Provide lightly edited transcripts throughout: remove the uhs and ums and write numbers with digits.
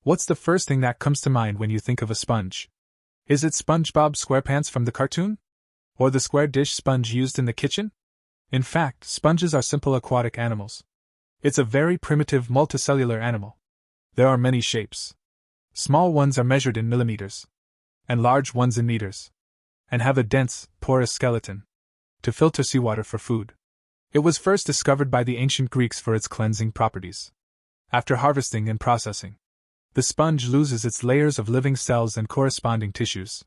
What's the first thing that comes to mind when you think of a sponge? Is it SpongeBob SquarePants from the cartoon? Or the square dish sponge used in the kitchen? In fact, sponges are simple aquatic animals. It's a very primitive multicellular animal. There are many shapes. Small ones are measured in millimeters, and large ones in meters, and have a dense, porous skeleton to filter seawater for food. It was first discovered by the ancient Greeks for its cleansing properties. After harvesting and processing, the sponge loses its layers of living cells and corresponding tissues,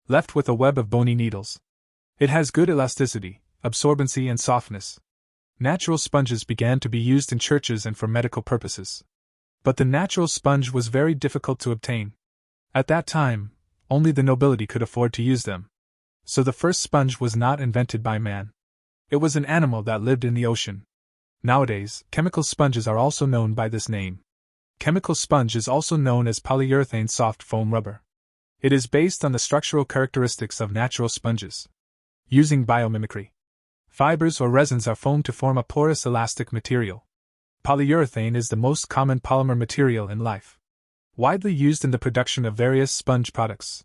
left with a web of bony needles. It has good elasticity, absorbency, and softness. Natural sponges began to be used in churches and for medical purposes. But the natural sponge was very difficult to obtain. At that time, only the nobility could afford to use them. So the first sponge was not invented by man. It was an animal that lived in the ocean. Nowadays, chemical sponges are also known by this name. Chemical sponge is also known as polyurethane soft foam rubber. It is based on the structural characteristics of natural sponges. Using biomimicry, fibers or resins are foamed to form a porous elastic material. Polyurethane is the most common polymer material in life, widely used in the production of various sponge products.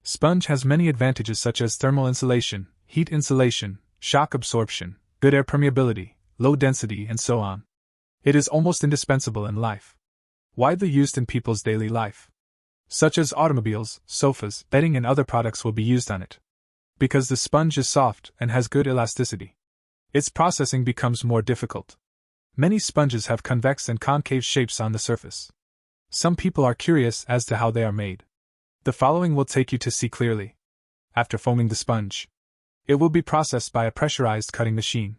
Sponge has many advantages such as thermal insulation, heat insulation, shock absorption, good air permeability, low density, and so on. It is almost indispensable in life. Widely used in people's daily life, such as automobiles, sofas, bedding, and other products will be used on it. Because the sponge is soft and has good elasticity, its processing becomes more difficult. Many sponges have convex and concave shapes on the surface. Some people are curious as to how they are made. The following will take you to see clearly. After foaming the sponge, it will be processed by a pressurized cutting machine.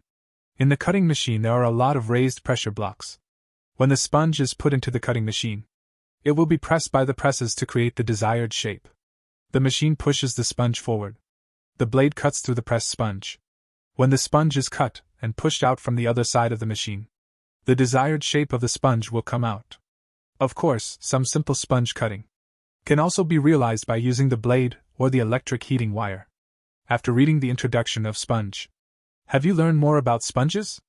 In the cutting machine there are a lot of raised pressure blocks. When the sponge is put into the cutting machine, it will be pressed by the presses to create the desired shape. The machine pushes the sponge forward. The blade cuts through the pressed sponge. When the sponge is cut and pushed out from the other side of the machine, the desired shape of the sponge will come out. Of course, some simple sponge cutting can also be realized by using the blade or the electric heating wire. After reading the introduction of sponge, have you learned more about sponges?